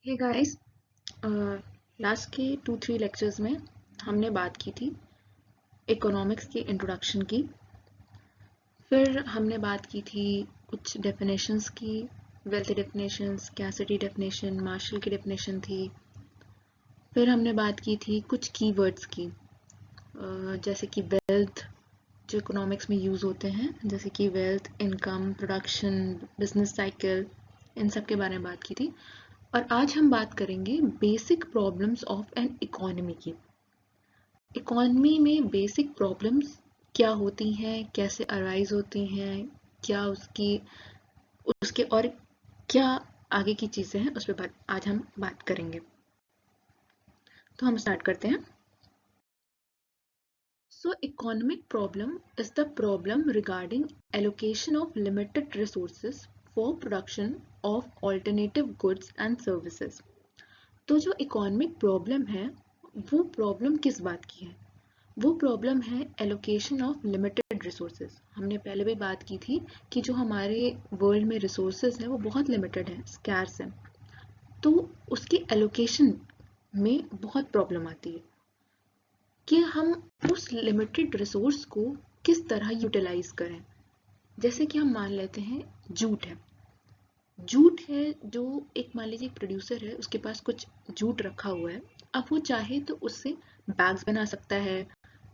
Hey guys, last के 2-3 lectures में हमने बात की थी इकोनॉमिक्स की इंट्रोडक्शन की। फिर हमने बात की थी कुछ डेफिनेशंस की, wealth definition, scarcity definition, Marshall की डेफिनेशन थी। फिर हमने बात की थी कुछ कीवर्ड्स की, जैसे कि वेल्थ जो इकोनॉमिक्स में यूज़ होते हैं, जैसे कि wealth, income, production, business cycle, इन सब के बारे में बात की थी। और आज हम बात करेंगे basic problems of an economy की। इकोनॉमी में बेसिक प्रॉब्लम्स क्या होती हैं, कैसे अराइज होती हैं, क्या उसके और क्या आगे की चीज़ें हैं, उस पर आज हम बात करेंगे। तो हम स्टार्ट करते हैं। So economic problem is the problem regarding allocation of limited resources for production of alternative goods and services. तो जो इकोनॉमिक प्रॉब्लम है वो प्रॉब्लम किस बात की है? वो प्रॉब्लम है एलोकेशन ऑफ लिमिटेड रिसोर्सेज। हमने पहले भी बात की थी कि जो हमारे वर्ल्ड में रिसोर्सेज हैं वो बहुत लिमिटेड हैं, स्कैर्स हैं, तो उसकी एलोकेशन में बहुत प्रॉब्लम आती है कि हम उस लिमिटेड रिसोर्स को किस तरह यूटिलाइज करें। जैसे कि हम मान लेते हैं जूट है जो एक, मान लीजिए प्रोड्यूसर है, उसके पास कुछ जूट रखा हुआ है। अब वो चाहे तो उससे बैग्स बना सकता है,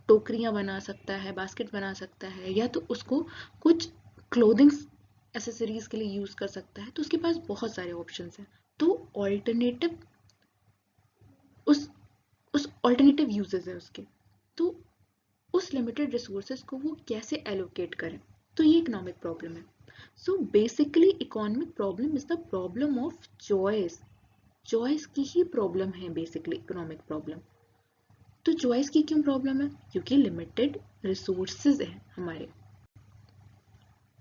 टोकरियां बना सकता है, बास्केट बना सकता है, या तो उसको कुछ क्लोथिंग्स एसेसरीज के लिए यूज कर सकता है। तो उसके पास बहुत सारे ऑप्शंस हैं। तो ऑल्टरनेटिव उस ऑल्टरनेटिव यूजेस है उसके। तो उस लिमिटेड रिसोर्सेज को वो कैसे एलोकेट करें, तो ये इकोनॉमिक प्रॉब्लम है। So basically economic problem is the problem of choice की ही प्रॉब्लम है बेसिकली इकोनॉमिक प्रॉब्लम। तो चॉइस की क्यों प्रॉब्लम है? क्योंकि लिमिटेड रिसोर्सेज है हमारे।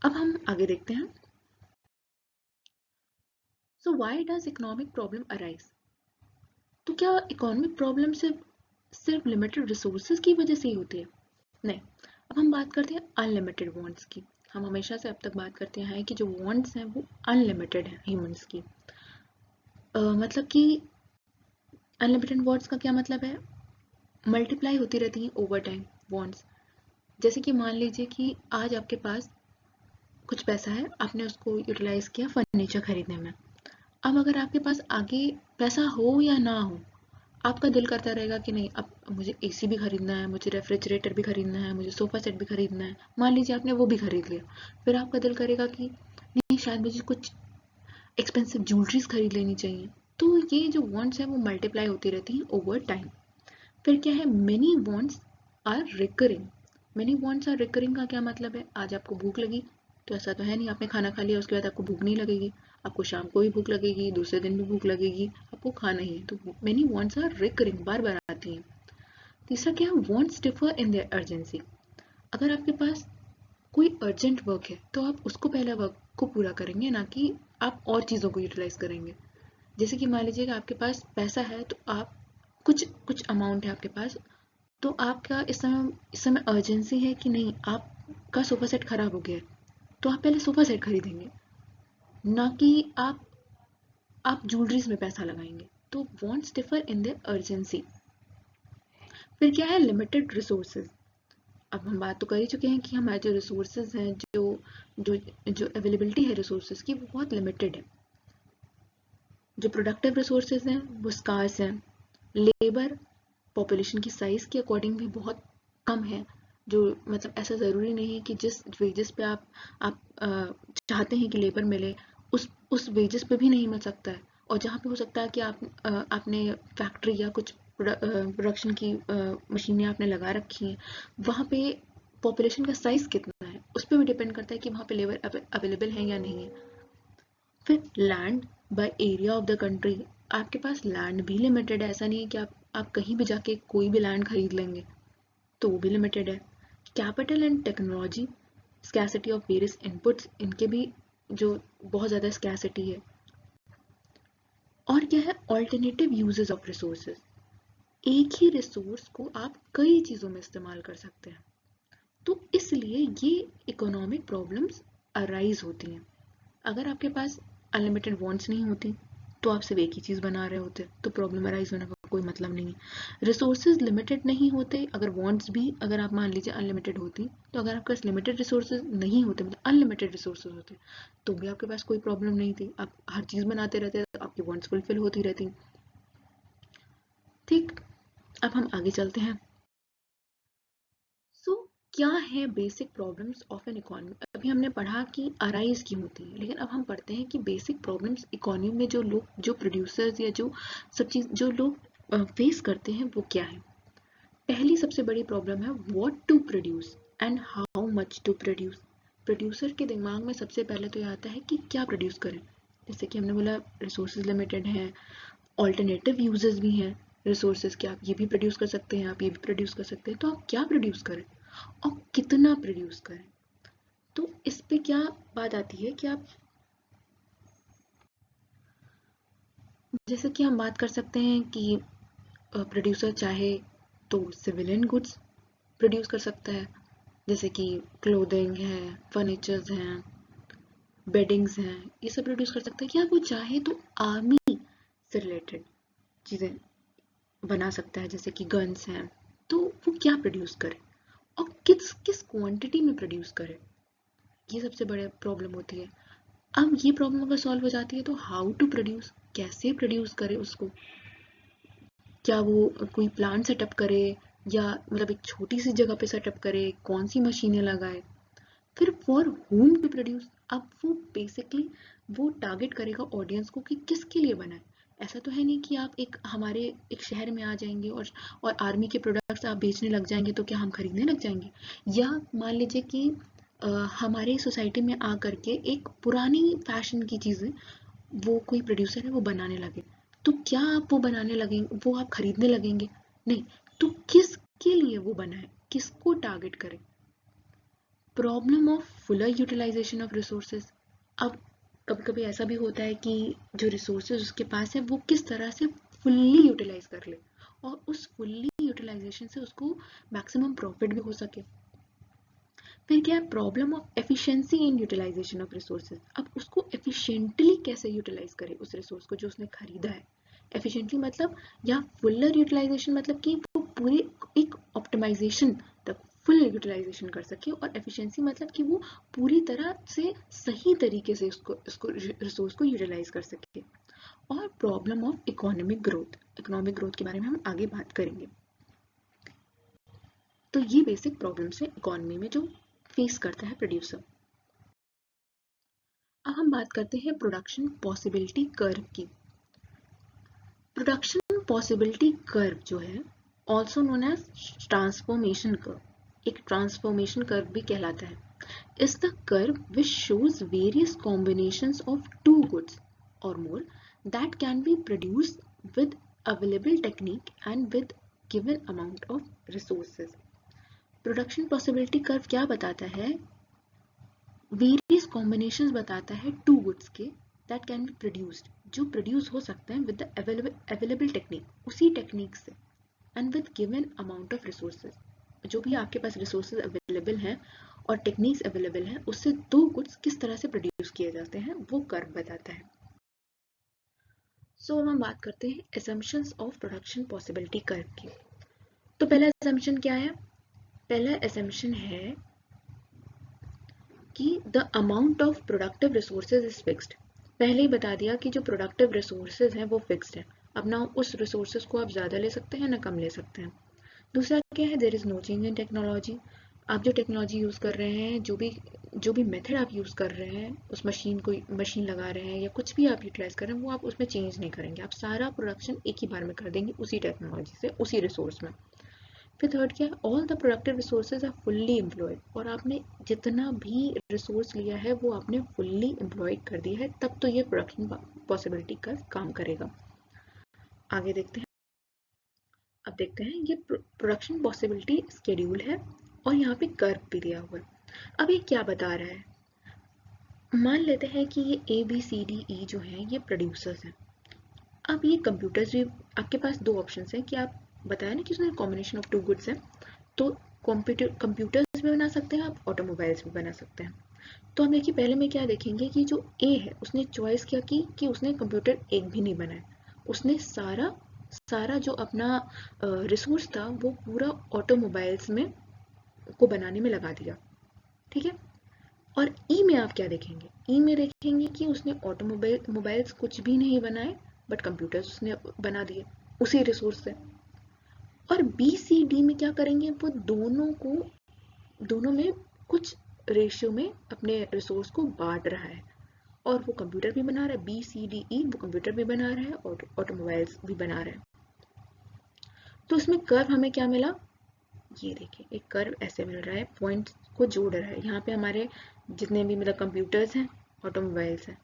अब हम आगे देखते हैं। So why does economic problem arise? तो क्या इकोनॉमिक प्रॉब्लम सिर्फ लिमिटेड रिसोर्सेज की वजह से ही होती है? नहीं। अब हम बात करते हैं अनलिमिटेड वांट्स की। हम हमेशा से अब तक बात करते हैं कि जो वांट्स हैं वो अनलिमिटेड हैं ह्यूमंस की। मतलब कि अनलिमिटेड वांट्स का क्या मतलब है? मल्टीप्लाई होती रहती हैं ओवर टाइम वांट्स। जैसे कि मान लीजिए कि आज आपके पास कुछ पैसा है, आपने उसको यूटिलाइज किया फर्नीचर खरीदने में। अब अगर आपके पास आगे पैसा हो या ना हो, आपका दिल करता रहेगा कि नहीं, अब मुझे एसी भी खरीदना है, मुझे रेफ्रिजरेटर भी खरीदना है, मुझे सोफा सेट भी खरीदना है। मान लीजिए आपने वो भी खरीद लिया, फिर आपका दिल करेगा कि नहीं, शायद मुझे कुछ एक्सपेंसिव ज्वेलरीज खरीद लेनी चाहिए। तो ये जो वांट्स हैं वो मल्टीप्लाई होती रहती हैं ओवर टाइम। फिर क्या है? Many wants are recurring. Many wants are recurring का क्या मतलब है? आज आपको भूख लगी, तो ऐसा तो है नहीं आपने खाना खा लिया उसके बाद आपको भूख नहीं लगेगी। आपको शाम को भी भूख लगेगी, दूसरे दिन भी भूख लगेगी, आपको खाना ही है। तो मेनी वांट्स आर रिकरिंग, बार बार आती हैं। तीसरा क्या है? Wants differ in their urgency. अगर आपके पास कोई अर्जेंट वर्क है तो आप उसको पहले वर्क को पूरा करेंगे, ना कि आप और चीज़ों को यूटिलाइज करेंगे। जैसे कि मान लीजिए कि आपके पास पैसा है, तो आप कुछ कुछ अमाउंट है आपके पास, तो आपका इस समय अर्जेंसी है कि नहीं, आपका सोफा सेट खराब हो गया है, तो आप पहले सोफा सेट खरीदेंगे, ना कि आप ज्वेलरीज में पैसा लगाएंगे। तो wants differ in their urgency. फिर क्या है? Limited resources. अब हम बात तो कर ही चुके हैं कि हमारे जो रिसोर्सेज हैं, जो जो अवेलेबिलिटी है रिसोर्सेज की, वो बहुत लिमिटेड है। जो प्रोडक्टिव रिसोर्सेज हैं वो स्कार्स हैं। लेबर पॉपुलेशन की साइज के अकॉर्डिंग भी बहुत कम है। जो मतलब ऐसा ज़रूरी नहीं है कि जिस वेजेस पे आप चाहते हैं कि लेबर मिले, उस वेजेस पे भी नहीं मिल सकता है। और जहाँ पे हो सकता है कि आपने फैक्ट्री या कुछ प्रोडक्शन की मशीनें आपने लगा रखी हैं, वहाँ पे पॉपुलेशन का साइज कितना है उस पर भी डिपेंड करता है कि वहाँ पे लेबर अवेलेबल है या नहीं है। फिर land by area of the country. आपके पास लैंड भी लिमिटेड है। ऐसा नहीं है कि आप कहीं भी जाके कोई भी लैंड खरीद लेंगे, तो वो भी लिमिटेड है। Capital and technology, scarcity of various inputs, इनके भी जो बहुत ज़्यादा स्कैसिटी है। और क्या है? Alternative uses of resources. एक ही रिसोर्स को आप कई चीज़ों में इस्तेमाल कर सकते हैं। तो इसलिए ये इकोनॉमिक प्रॉब्लम्स अराइज होती हैं। अगर आपके पास अनलिमिटेड वांट्स नहीं होती, तो आप सिर्फ एक ही चीज़ बना रहे होते, तो प्रॉब्लम अराइज होने का कोई मतलब नहीं है। रिसोर्सेज लिमिटेड नहीं होते, अगर वांट्स भी अगर आप मान लीजिए अनलिमिटेड होती, तो अगर आपके पास लिमिटेड रिसोर्सेज नहीं होते, मतलब अनलिमिटेड रिसोर्सेज होते, तो भी आपके पास कोई प्रॉब्लम नहीं थी, आप हर चीज़ बनाते रहते, तो आपकी वांट्स फुलफिल होती रहती। ठीक, अब हम आगे चलते हैं। सो क्या है basic problems of an economy. अभी हमने पढ़ा कि अराइज क्यों होती है, लेकिन अब हम पढ़ते हैं कि बेसिक प्रॉब्लम्स इकोनॉमी में जो लोग, जो प्रोड्यूसर्स या जो सब चीज जो लोग फेस करते हैं वो क्या है। पहली सबसे बड़ी प्रॉब्लम है what to produce and how much to produce. Producer के दिमाग में सबसे पहले तो ये आता है कि क्या प्रोड्यूस करें। जैसे कि हमने बोला रिसोर्सेज लिमिटेड हैं, ऑल्टरनेटिव यूजेस भी हैं रिसोर्सेज के, आप ये भी प्रोड्यूस कर सकते हैं, आप ये भी प्रोड्यूस कर सकते हैं, तो आप क्या प्रोड्यूस करें और कितना प्रोड्यूस करें। तो इस पे क्या बात आती है कि आप, जैसे कि हम बात कर सकते हैं कि प्रोड्यूसर चाहे तो सिविलियन गुड्स प्रोड्यूस कर सकता है, जैसे कि क्लोथिंग है, फर्नीचर्स हैं, बेडिंग्स हैं, ये सब प्रोड्यूस कर सकता है। या वो चाहे तो आर्मी से रिलेटेड चीज़ें बना सकता है, जैसे कि गन्स हैं, तो वो क्या प्रोड्यूस करे और किस किस क्वांटिटी में प्रोड्यूस करे, ये सबसे बड़ी प्रॉब्लम होती है। अब ये प्रॉब्लम अगर सॉल्व हो जाती है तो हाउ टू प्रोड्यूस, कैसे प्रोड्यूस करे उसको, क्या वो कोई प्लांट सेटअप करे या मतलब एक छोटी सी जगह पे सेटअप करे, कौन सी मशीनें लगाए, फिर फॉर होम टू प्रोड्यूस। अब वो बेसिकली वो टारगेट करेगा ऑडियंस को कि किसके लिए बना है। ऐसा तो है नहीं कि आप एक हमारे एक शहर में आ जाएंगे और आर्मी के प्रोडक्ट्स आप बेचने लग जाएंगे तो क्या हम खरीदने लग जाएंगे। या मान लीजिए कि हमारे सोसाइटी में आ करके एक पुरानी फैशन की चीज़ें वो कोई प्रोड्यूसर है वो बनाने लगे, तो क्या आप वो बनाने लगेंगे, वो आप खरीदने लगेंगे? नहीं। तो किसके लिए वो बना है, किसको टारगेट करें। Problem of fuller utilisation of resources. अब कभी कभी ऐसा भी होता है कि जो रिसोर्सेज उसके पास है वो किस तरह से फुल्ली यूटिलाइज कर ले और उस फुल्ली यूटिलाइजेशन से उसको मैक्सिमम प्रॉफिट भी हो सके। फिर क्या है problem of efficiency in utilisation of resources. अब उसको एफिशिएंटली कैसे यूटिलाइज करे उस रिसोर्स को जो उसने खरीदा है। एफिशिएंटली मतलब, या फुलर यूटिलाइजेशन मतलब कि वो पूरे एक ऑप्टिमाइजेशन तक फुल यूटिलाइजेशन कर सके, और एफिशिएंसी मतलब कि वो पूरी तरह से सही तरीके से उसको रिसोर्स को यूटिलाइज कर सके। और problem of economic growth, economic growth के बारे में हम आगे बात करेंगे। तो ये बेसिक प्रॉब्लम्स है इकोनॉमी में जो फेस करता है प्रोड्यूसर। अब हम बात करते हैं प्रोडक्शन पॉसिबिलिटी कर्व की। प्रोडक्शन पॉसिबिलिटी कर्व जो है also known as transformation curve, एक ट्रांसफॉर्मेशन कर्व भी कहलाता है, is the curve which shows various combinations of two goods or more that can be produced with available technique and with given amount of resources. Production possibility curve क्या बताता है, various combinations बताता है to goods के that can be produced, जो produce हो सकते हैं विद द अवेलेबल टेक्निक, उसी टेक्निक से, and with given amount of resources, जो भी आपके पास रिसोर्सेज अवेलेबल हैं और टेक्निक्स अवेलेबल हैं उससे दो गुड्स किस तरह से प्रोड्यूस किए जाते हैं वो कर्व बताता है। सो हम बात करते हैं assumptions of production possibility curve की। तो पहला assumption क्या है, पहला assumption है कि the amount of productive resources is fixed. पहले ही बता दिया कि जो प्रोडक्टिव रिसोर्सेज हैं वो फिक्स्ड है, अब ना उस रिसोर्सेज को आप ज़्यादा ले सकते हैं ना कम ले सकते हैं। दूसरा क्या है, there is no change in technology. आप जो टेक्नोलॉजी यूज़ कर रहे हैं, जो भी मेथड आप यूज़ कर रहे हैं, उस मशीन लगा रहे हैं या कुछ भी आप यूटिलाइज कर रहे हैं वो आप उसमें चेंज नहीं करेंगे, आप सारा प्रोडक्शन एक ही बार में कर देंगे उसी टेक्नोलॉजी से, उसी रिसोर्स में। फिर थर्ड क्या है, all the productive resources are fully employed, और आपने जितना भी रिसोर्स लिया है वो आपने फुल्ली एम्प्लॉयड कर दिया है, तब तो ये प्रोडक्शन पॉसिबिलिटी का काम करेगा। आगे देखते हैं। अब देखते हैं ये प्रोडक्शन पॉसिबिलिटी शेड्यूल है और यहाँ पे कर्व भी दिया हुआ है। अब ये क्या बता रहा है, मान लेते हैं कि ये ABCDE जो है ये प्रोड्यूसर्स हैं। अब ये कंप्यूटर्स भी, आपके पास दो ऑप्शंस हैं कि आप बताया ना कि उसमें कॉम्बिनेशन ऑफ टू गुड्स है, तो कंप्यूटर्स भी बना सकते हैं आप, ऑटोमोबाइल्स भी बना सकते हैं। तो हम देखिए पहले में क्या देखेंगे कि जो ए है उसने चॉइस क्या की कि उसने कंप्यूटर एक भी नहीं बनाया, उसने सारा सारा जो अपना रिसोर्स था वो पूरा ऑटोमोबाइल्स में को बनाने में लगा दिया। ठीक है। और ई में आप क्या देखेंगे, ई में देखेंगे कि उसने मोबाइल्स कुछ भी नहीं बनाए बट कंप्यूटर्स उसने बना दिए उसी रिसोर्स से। और बी सी डी में क्या करेंगे, वो दोनों में कुछ रेशियो में अपने रिसोर्स को बांट रहा है, और वो कंप्यूटर भी बना रहा है, बी सी डी ई वो कंप्यूटर भी बना रहा है और ऑटोमोबाइल्स भी बना रहा है। तो इसमें कर्व हमें क्या मिला, ये देखिए एक कर्व ऐसे मिल रहा है, पॉइंट्स को जोड़ रहा है, यहाँ पे हमारे जितने भी मतलब कंप्यूटर्स हैं, ऑटोमोबाइल्स हैं।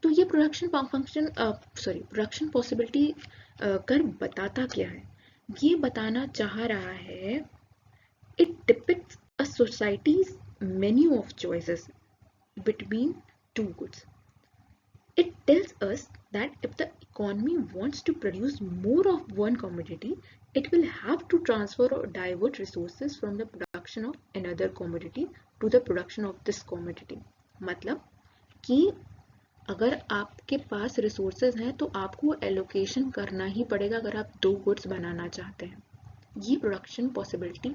तो ये प्रोडक्शन पॉसिबिलिटी कर्व बताता क्या है, ये बताना चाह रहा है, it depicts a society's menu of choices between two goods. It tells us that if the economy wants to produce more of one commodity, it will have to transfer or divert resources from the production of another commodity to the production of this commodity. मतलब कि अगर आपके पास resources हैं तो आपको allocation करना ही पड़ेगा अगर आप दो गुड्स बनाना चाहते हैं। ये प्रोडक्शन पॉसिबिलिटी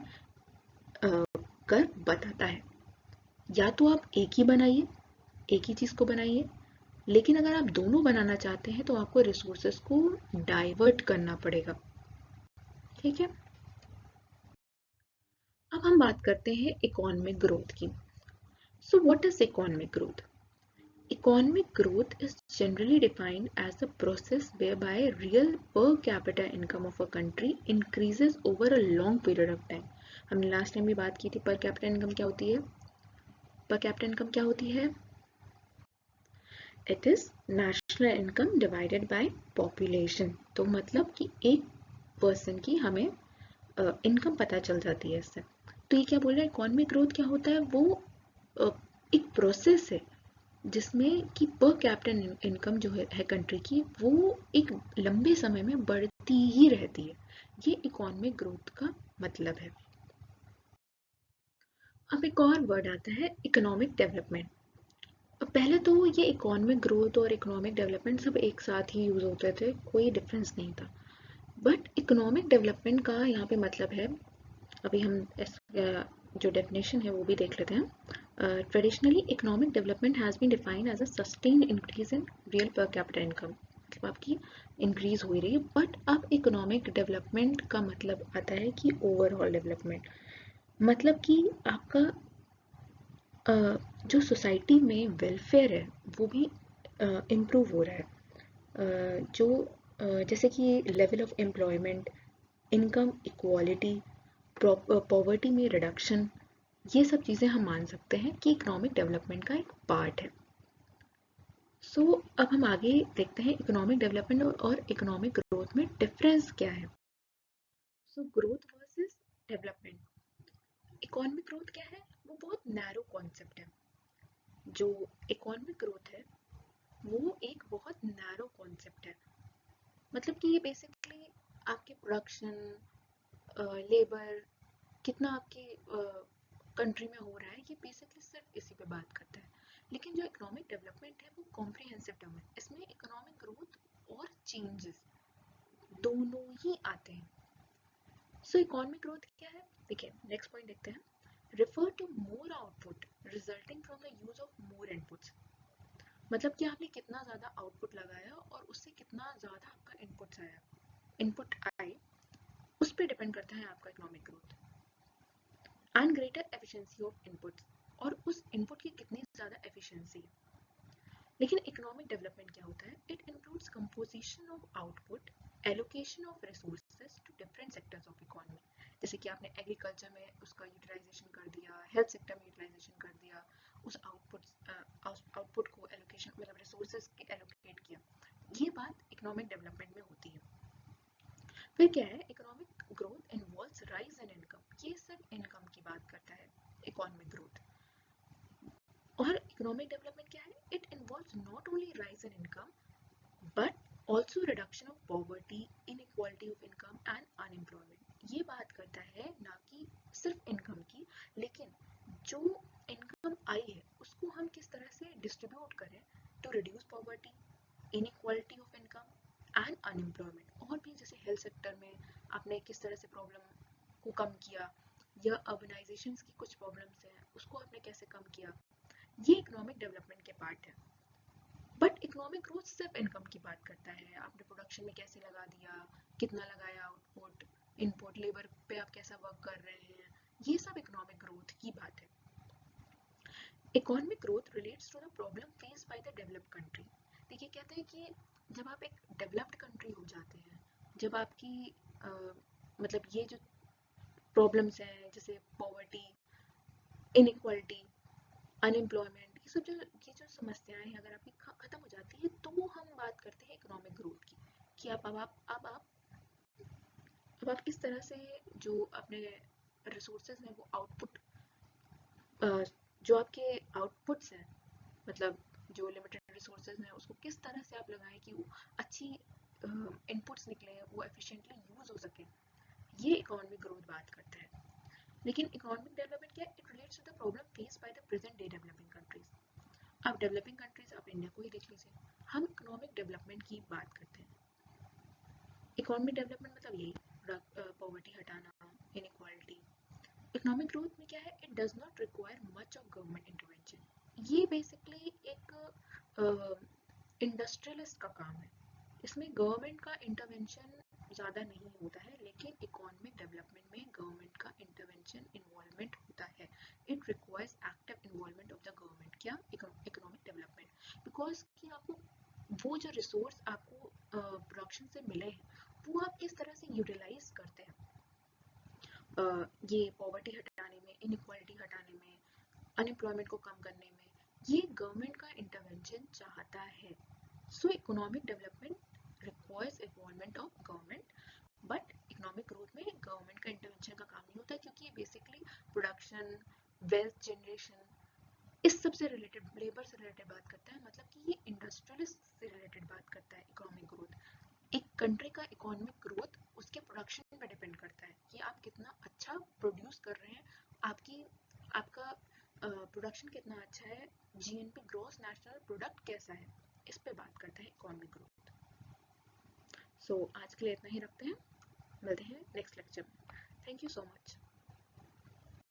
कर बताता है। या तो आप एक ही बनाइए, एक ही चीज को बनाइए, लेकिन अगर आप दोनों बनाना चाहते हैं तो आपको रिसोर्सेस को डाइवर्ट करना पड़ेगा। ठीक है। अब हम बात करते हैं इकोनॉमिक ग्रोथ की। So what is economic growth? Economic growth is generally defined as the process whereby real per capita income of a country increases over a long period of time. हमने लास्ट टाइम भी बात की थी per capita income क्या होती है। per capita income क्या होती है? It is national income divided by population. तो मतलब कि एक पर्सन की हमें इनकम पता चल जाती है इससे। तो ये क्या बोल रहा है, इकोनॉमिक ग्रोथ क्या होता है, वो एक प्रोसेस है जिसमें कि पर कैपिटल इनकम जो है कंट्री की, वो एक लंबे समय में बढ़ती ही रहती है। ये इकोनॉमिक ग्रोथ का मतलब है। अब एक और वर्ड आता है इकोनॉमिक डेवलपमेंट। पहले तो ये इकोनॉमिक ग्रोथ और इकोनॉमिक डेवलपमेंट सब एक साथ ही यूज होते थे, कोई डिफरेंस नहीं था। बट इकोनॉमिक डेवलपमेंट का यहाँ पे मतलब है, अभी हम जो डेफिनेशन है वो भी देख लेते हैं। Traditionally economic development has been defined as a sustained increase in real per capita income, मतलब आपकी इंक्रीज हो रही है। बट अब इकोनॉमिक डेवलपमेंट का मतलब आता है कि ओवरऑल डेवलपमेंट, मतलब कि आपका जो सोसाइटी में वेलफेयर है वो भी इम्प्रूव हो रहा है। जैसे कि level of employment, income equality, poverty में रिडक्शन, ये सब चीज़ें हम मान सकते हैं कि इकोनॉमिक डेवलपमेंट का एक पार्ट है। सो अब हम आगे देखते हैं इकोनॉमिक डेवलपमेंट और इकोनॉमिक ग्रोथ में डिफरेंस क्या है। So growth versus development. Economic growth क्या है, वो बहुत नैरो कॉन्सेप्ट है। जो इकोनॉमिक ग्रोथ है वो एक बहुत नैरो कॉन्सेप्ट है, मतलब कि ये बेसिकली आपके प्रोडक्शन, लेबर, कितना आपके कंट्री में हो रहा है, ये बेसिकली सिर्फ इसी पे बात करता है। लेकिन जो इकोनॉमिक डेवलपमेंट है वो कॉम्प्रिहेंसिव टर्म है, इसमें इकोनॉमिक ग्रोथ और चेंजेस दोनों ही आते हैं। सो इकोनॉमिक ग्रोथ क्या है, देखिए नेक्स्ट पॉइंट देखते हैं। Refer to more output resulting from the use of more inputs, मतलब कि आपने कितना ज़्यादा आउटपुट लगाया और उससे कितना ज़्यादा आपका इनपुट आए, उस पर डिपेंड करता है आपका economic growth. And greater efficiency of input, और उस इनपुट की कितनी ज़्यादा एफिशिएंसी है। लेकिन इकोनॉमिक डेवलपमेंट क्या होता है, it includes composition of output, allocation of resources to different sectors of economy. जैसे कि आपने एग्रीकल्चर में उसका यूटिलाइजेशन कर दिया, हेल्थ सेक्टर में यूटिलाइजेशन कर दिया, उस आउटपुट को एलोकेशन मतलब रिसोर्सेज के एलोकेट किया। ये बात इकोनॉमिक डेवलपमेंट में होती है। फिर क्या है, economic growth involves rise in income, ये सिर्फ इनकम की बात करता है इकोनॉमिक ग्रोथ। और इकोनॉमिक डेवलपमेंट क्या है, it involves not only rise in income but also reduction of poverty, inequality of income and unemployment. ये बात करता है ना कि सिर्फ इनकम की, लेकिन जो इनकम आई है उसको हम किस तरह से डिस्ट्रीब्यूट करें to reduce poverty, inequality of income and unemployment. और भी जैसे हेल्थ सेक्टर में आपने किस तरह से प्रॉब्लम को कम किया, या अर्बनाइजेशन की कुछ प्रॉब्लम्स हैं उसको आपने कैसे कम किया, ये इकोनॉमिक डेवलपमेंट के पार्ट है। बट इकोनॉमिक ग्रोथ सिर्फ इनकम की बात करता है, आपने प्रोडक्शन में कैसे लगा दिया, कितना लगाया आउटपुट, इनपुट, लेबर पे आप कैसा वर्क कर रहे हैं, ये सब इकोनॉमिक ग्रोथ की बात है। Economic growth relates to the problem face by the developed country. देखिए कहते हैं कि जब आप एक डेवलप्ड कंट्री हो जाते हैं, जब आपकी मतलब ये जो प्रॉब्लम्स हैं जैसे पॉवर्टी, इनइक्वालिटी, अनएम्प्लॉयमेंट, ये जो समस्याएं हैं अगर आपकी खत्म हो जाती है तो हम बात करते हैं इकोनॉमिक ग्रोथ की, कि अब आप किस तरह से जो अपने रिसोर्सेज हैं वो आउटपुट, जो आपके आउटपुट्स हैं, मतलब जो लिमिटेड रिसोर्सेज हैं उसको किस तरह से आप लगाएं कि वो अच्छी इनपुट्स निकले, वो एफिशिएंटली यूज हो सके, ये इकोनॉमिक ग्रोथ बात करता है। लेकिन इकोनॉमिक डेवलपमेंट क्या है, it relates to the problem face by the present day developing countries. आप डेवलपिंग कंट्रीज, आप इंडिया को ही देख लीजिए, हम इकोनॉमिक डेवलपमेंट की बात करते हैं। इकोनॉमिक डेवलपमेंट मतलब यही पॉवर्टी हटाना, इनइक्वालिटी। इकोनॉमिक ग्रोथ में क्या है, it does not require much of government intervention. ये बेसिकली एक इंडस्ट्रियलिस्ट का काम है, इसमें गवर्नमेंट का इंटरवेंशन ज़्यादा नहीं होता है, लेकिन इकोनॉमिक डेवलपमेंट में गवर्नमेंट का इंटरवेंशन इन्वॉल्वमेंट होता है। It requires active involvement of the government, क्या इकोनॉमिक डेवलपमेंट, बिकॉज कि आपको वो जो रिसोर्स आपको प्रोडक्शन से मिले हैं वो आप किस तरह से यूटिलाइज करते हैं, ये पॉवर्टी हटाने में, इनइक्वालिटी हटाने में, अनएम्प्लॉयमेंट को कम करने में, ये गवर्नमेंट का इंटरवेंशन चाहता है। सो economic development requires involvement of government, but economic growth में गवर्नमेंट का इंटरवेंशन का काम नहीं होता, क्योंकि ये बेसिकली प्रोडक्शन, वेल्थ जनरेशन, इस सब से रिलेटेड, लेबर से रिलेटेड बात करता है, मतलब कि ये इंडस्ट्रियलिस्ट से रिलेटेड बात करता है इकोनॉमिक ग्रोथ। एक कंट्री का इकोनॉमिक ग्रोथ उसके प्रोडक्शन पे डिपेंड करता है कि आप कितना अच्छा प्रोड्यूस कर रहे हैं, आपकी आपका प्रोडक्शन कितना अच्छा है, जीएनपी, ग्रॉस नेशनल प्रोडक्ट कैसा है, इस पे बात करता है इकोनॉमिक ग्रोथ। सो आज के लिए इतना ही रखते हैं, मिलते हैं नेक्स्ट लेक्चर में। Thank you so much.